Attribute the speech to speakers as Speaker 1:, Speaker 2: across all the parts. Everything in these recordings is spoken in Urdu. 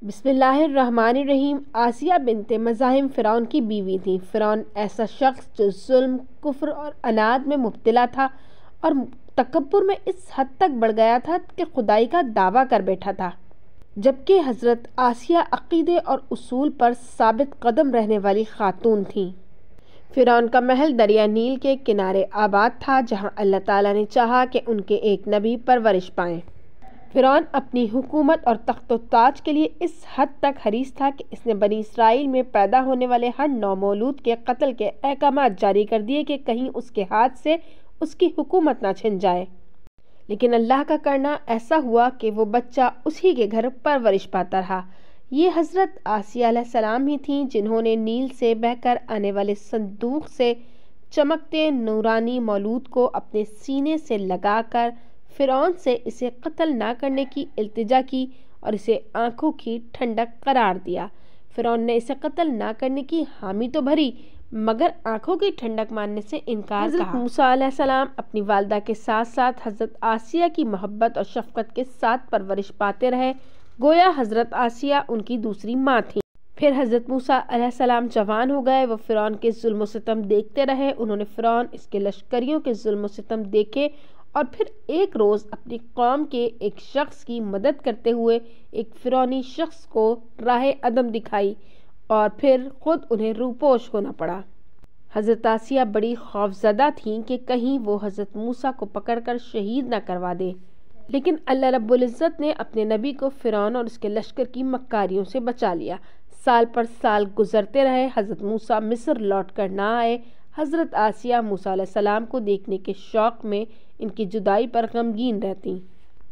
Speaker 1: بسم اللہ الرحمن الرحیم۔ آسیہ بنت مزاحم فرعون کی بیوی تھی۔ فرعون ایسا شخص جو ظلم، کفر اور عناد میں مبتلا تھا اور تکبر میں اس حد تک بڑھ گیا تھا کہ خدائی کا دعویٰ کر بیٹھا تھا، جبکہ حضرت آسیہ عقیدے اور اصول پر ثابت قدم رہنے والی خاتون تھیں۔ فرعون کا محل دریا نیل کے کنارے آباد تھا، جہاں اللہ تعالیٰ نے چاہا کہ ان کے ایک نبی پرورش پائیں۔ فرعون اپنی حکومت اور تخت و تاج کے لیے اس حد تک حریص تھا کہ اس نے بنی اسرائیل میں پیدا ہونے والے ہر نومولود کے قتل کے احکامات جاری کر دیے کہ کہیں اس کے ہاتھ سے اس کی حکومت نہ چھن جائے۔ لیکن اللہ کا کرنا ایسا ہوا کہ وہ بچہ اسی کے گھر پرورش پاتا رہا۔ یہ حضرت آسیہ علیہ السلام ہی تھیں جنہوں نے نیل سے بہہ کر آنے والے صندوق سے چمکتے نورانی مولود کو اپنے سینے سے لگا کر فرعون سے اسے قتل نہ کرنے کی التجا کی اور اسے آنکھوں کی ٹھنڈک قرار دیا۔ فرعون نے اسے قتل نہ کرنے کی حامی تو بھری، مگر آنکھوں کی ٹھنڈک ماننے سے انکار کہا۔ حضرت موسیٰ علیہ السلام اپنی والدہ کے ساتھ ساتھ حضرت آسیہ کی محبت اور شفقت کے ساتھ پرورش پاتے رہے، گویا حضرت آسیہ ان کی دوسری ماں تھیں۔ پھر حضرت موسیٰ علیہ السلام جوان ہو گئے۔ وہ فرعون کے ظلم و ستم دیکھتے رہے۔ انہوں نے فرعون، اس کے لشکریوں کے ظلم و ستم دیکھے اور پھر ایک روز اپنی قوم کے ایک شخص کی مدد کرتے ہوئے ایک فرعونی شخص کو راہ عدم دکھائی اور پھر خود انہیں روپوش ہونا پڑا۔ حضرت آسیہ بڑی خوفزدہ تھیں کہ کہیں وہ حضرت موسیٰ کو پکڑ کر شہید نہ کروا دے، لیکن اللہ رب العزت نے اپنے نبی کو فرعون اور اس کے لشکر کی مکاریوں سے بچا لیا۔ سال پر سال گزرتے رہے، حضرت موسیٰ مصر لوٹ کر نہ آئے۔ حضرت آسیہ موسیٰ علیہ السلام کو دیکھنے کے شوق میں ان کی جدائی پر غمگین رہتی۔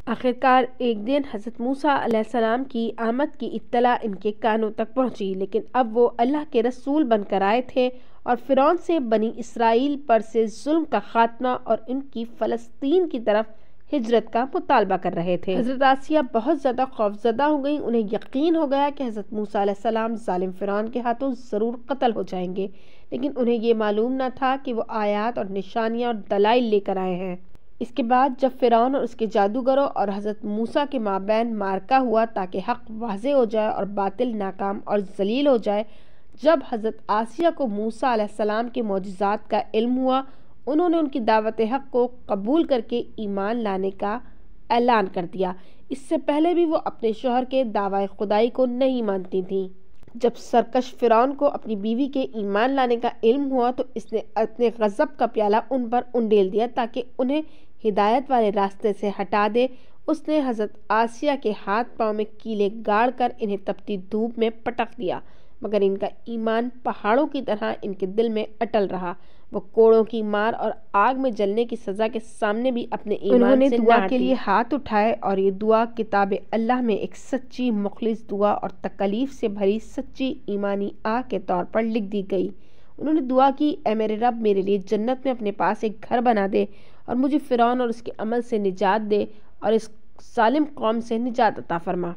Speaker 1: آخرکار ایک دن حضرت موسیٰ علیہ السلام کی آمد کی اطلاع ان کے کانوں تک پہنچی، لیکن اب وہ اللہ کے رسول بن کر آئے تھے اور فرعون سے بنی اسرائیل پر سے ظلم کا خاتمہ اور ان کی فلسطین کی طرف ہجرت کا مطالبہ کر رہے تھے۔ حضرت آسیہ بہت زیادہ خوفزدہ ہو گئیں۔ انہیں یقین ہو گیا کہ حضرت موسیٰ علیہ السلام ظالم فرعون کے ہاتھوں ضرور قتل ہو جائیں گے، لیکن انہیں یہ معلوم نہ تھا کہ وہ آیات اور نشانیاں اور دلائل لے کر آئے ہیں۔ اس کے بعد جب فرعون اور اس کے جادوگروں اور حضرت موسیٰ کے مابین معرکہ ہوا تاکہ حق واضح ہو جائے اور باطل ناکام اور ذلیل ہو جائے، جب حضرت آسیہ کو موسیٰ علیہ السلام کے معجزات کا علم ہوا، انہوں نے ان کی دعوت حق کو قبول کر کے ایمان لانے کا اعلان کر دیا۔ اس سے پہلے بھی وہ اپنے شوہر کے دعوی خدائی کو نہیں مانتی تھیں۔ جب سرکش فرعون کو اپنی بیوی کے ایمان لانے کا علم ہوا تو اس نے اپنے غضب کا پیالہ ان پر انڈیل دیا تاکہ انہیں ہدایت والے راستے سے ہٹا دے۔ اس نے حضرت آسیہ کے ہاتھ پاؤں میں کیلیں گاڑ کر انہیں تپتی دھوپ میں پٹک دیا، مگر ان کا ایمان پہاڑوں کی طرح ان کے دل میں اٹل رہا۔ وہ کوڑوں کی مار اور آگ میں جلنے کی سزا کے سامنے بھی اپنے ایمان سے دعا کے لیے ہاتھ اٹھائے، اور یہ دعا کتاب اللہ میں ایک سچی مخلص دعا اور تکلیف سے بھری سچی ایمانی آہ کے طور پر لکھ دی گئی۔ انہوں نے دعا کی، اے میرے رب، میرے لیے جنت میں اپنے پاس ایک گھر بنا دے اور مجھے فرعون اور اس کے عمل سے نجات دے اور اس ظالم قوم سے نجات عطا فرما۔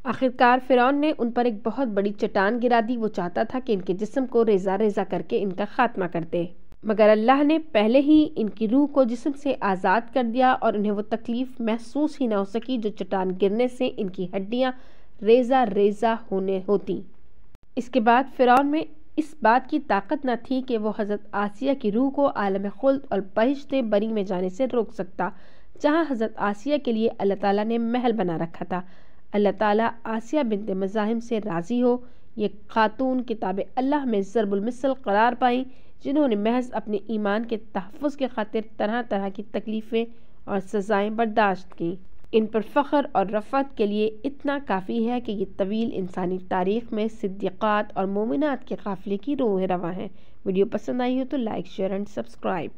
Speaker 1: آخرکار فرعون نے ان پر ایک بہت بڑی چٹان گرا دی۔ وہ چاہتا تھا کہ ان کے جسم کو ریزہ ریزہ کر کے ان کا خاتمہ کر دے، مگر اللہ نے پہلے ہی ان کی روح کو جسم سے آزاد کر دیا اور انہیں وہ تکلیف محسوس ہی نہ ہو سکی جو چٹان گرنے سے ان کی ہڈیاں ریزہ ریزہ ہوتی۔ اس کے بعد فرعون میں اس بات کی طاقت نہ تھی کہ وہ حضرت آسیہ کی روح کو عالم خلد اور بہشت بری میں جانے سے روک سکتا، جہاں حضرت آسیہ کے لیے اللہ تعالیٰ نے محل بنا رکھا تھا۔ اللہ تعالیٰ آسیہ بنت مزاحم سے راضی ہو۔ یہ خاتون کتاب اللہ میں ضرب المثل قرار پائیں، جنہوں نے محض اپنے ایمان کے تحفظ کے خاطر طرح طرح کی تکلیفیں اور سزائیں برداشت کیں۔ ان پر فخر اور رفعت کے لیے اتنا کافی ہے کہ یہ طویل انسانی تاریخ میں صدیقات اور مومنات کے قافلے کی روح رواں ہیں۔ ویڈیو پسند آئی ہو تو لائک، شیئر اینڈ سبسکرائب۔